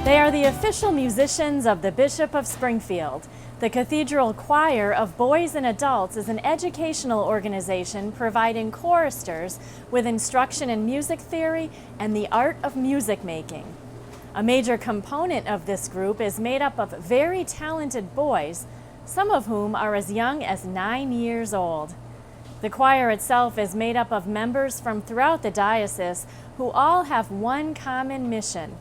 They are the official musicians of the Bishop of Springfield. The Cathedral Choir of Boys and Adults is an educational organization providing choristers with instruction in music theory and the art of music making. A major component of this group is made up of very talented boys, some of whom are as young as 9 years old. The choir itself is made up of members from throughout the diocese who all have one common mission: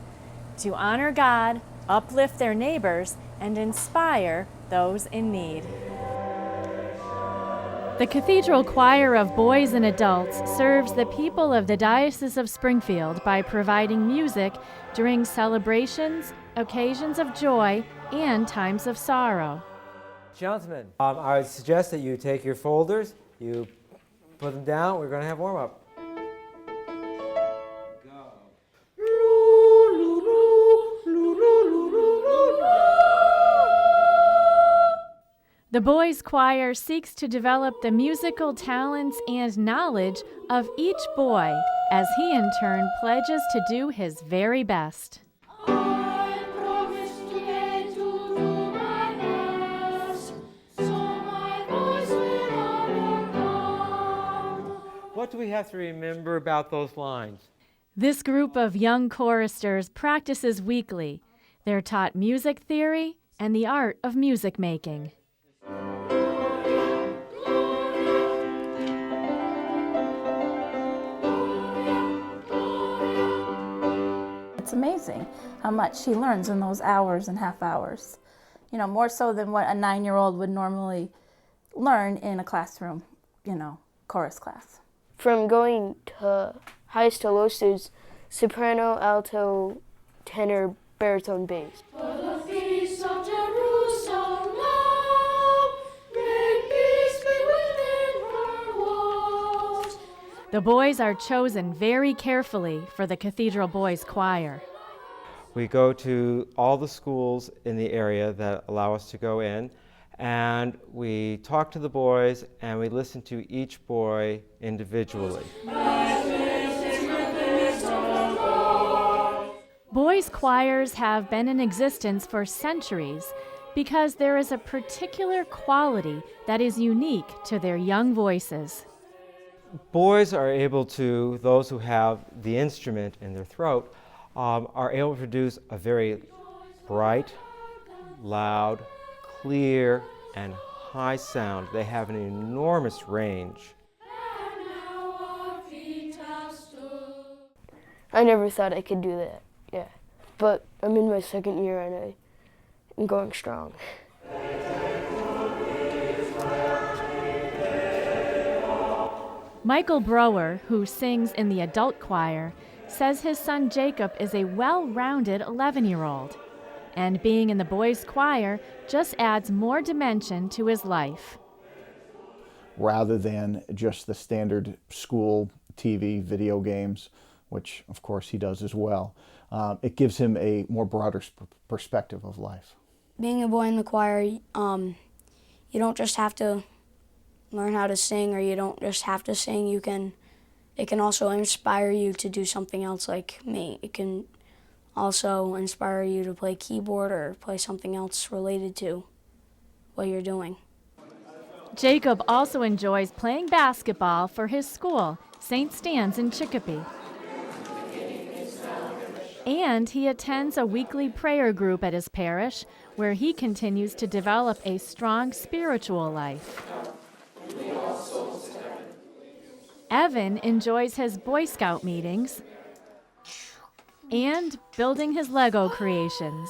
to honor God, uplift their neighbors, and inspire those in need. The Cathedral Choir of Boys and Adults serves the people of the Diocese of Springfield by providing music during celebrations, occasions of joy, and times of sorrow. Gentlemen, I would suggest that you take your folders, you put them down. We're going to have warm-up. The boys' choir seeks to develop the musical talents and knowledge of each boy as he in turn pledges to do his very best. I promise today to do my best, so my voice will honor God. What do we have to remember about those lines? This group of young choristers practices weekly. They're taught music theory and the art of music making. It's amazing how much he learns in those hours and half hours. You know, more so than what a 9-year-old would normally learn in a classroom, chorus class. From going to highest to lowest is soprano, alto, tenor, baritone, bass. For the feast of Jerusalem, great peace be within her walls. The boys are chosen very carefully for the Cathedral Boys Choir. We go to all the schools in the area that allow us to go in, and we talk to the boys and we listen to each boy individually. Boys' choirs have been in existence for centuries because there is a particular quality that is unique to their young voices. Boys are able to, those who have the instrument in their throat, are able to produce a very bright, loud, clear, and high sound. They have an enormous range. I never thought I could do that, yeah. But I'm in my second year and I'm going strong. Michael Brower, who sings in the adult choir, says his son Jacob is a well-rounded 11-year-old. And being in the boys' choir just adds more dimension to his life. Rather than just the standard school TV, video games, which of course he does as well, it gives him a more broader perspective of life. Being a boy in the choir, you don't just have to learn how to sing, or you don't just have to sing. It can also inspire you to do something else like me. It can also inspire you to play keyboard or play something else related to what you're doing. Jacob also enjoys playing basketball for his school, St. Stan's in Chicopee. And he attends a weekly prayer group at his parish where he continues to develop a strong spiritual life. Evan enjoys his Boy Scout meetings and building his Lego creations.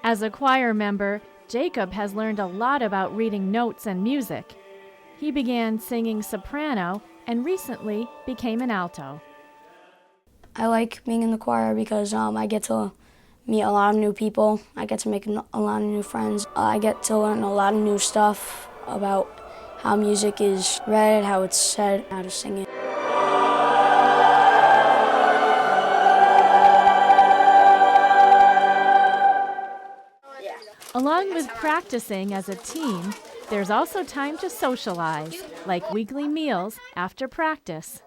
As a choir member, Jacob has learned a lot about reading notes and music. He began singing soprano and recently became an alto. I like being in the choir because I get to meet a lot of new people. I get to make a lot of new friends. I get to learn a lot of new stuff about how music is read, how it's said, how to sing it. Along with practicing as a team, there's also time to socialize, like weekly meals after practice.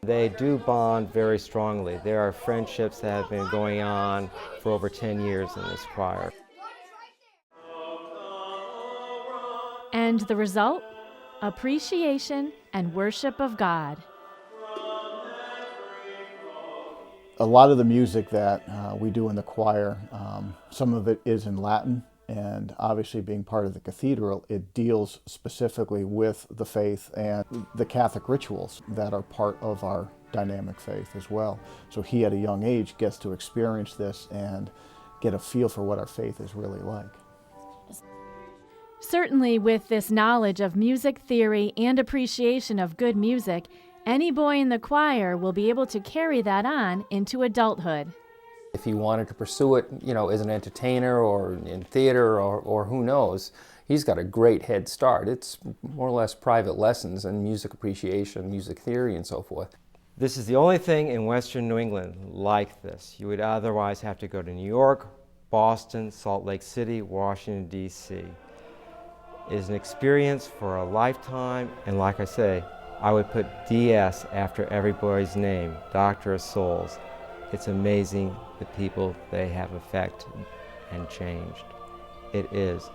They do bond very strongly. There are friendships that have been going on for over 10 years in this choir. And the result? Appreciation and worship of God. A lot of the music that we do in the choir, some of it is in Latin, and obviously being part of the cathedral, it deals specifically with the faith and the Catholic rituals that are part of our dynamic faith as well. So he at a young age gets to experience this and get a feel for what our faith is really like. Certainly, with this knowledge of music theory and appreciation of good music, any boy in the choir will be able to carry that on into adulthood. If he wanted to pursue it, as an entertainer or in theater or who knows, he's got a great head start. It's more or less private lessons in music appreciation, music theory, and so forth. This is the only thing in Western New England like this. You would otherwise have to go to New York, Boston, Salt Lake City, Washington, D.C. It is an experience for a lifetime, and like I say, I would put DS after every boy's name, Doctor of Souls. It's amazing the people they have affected and changed. It is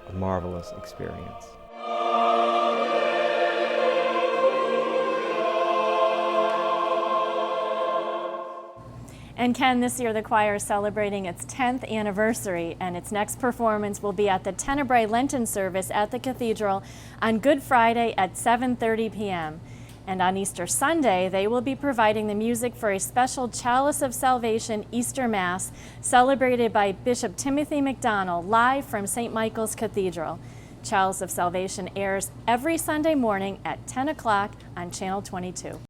a marvelous experience. And Ken, this year the choir is celebrating its 10th anniversary, and its next performance will be at the Tenebrae Lenten service at the Cathedral on Good Friday at 7:30 p.m. And on Easter Sunday, they will be providing the music for a special Chalice of Salvation Easter Mass celebrated by Bishop Timothy McDonnell live from St. Michael's Cathedral. Chalice of Salvation airs every Sunday morning at 10 o'clock on Channel 22.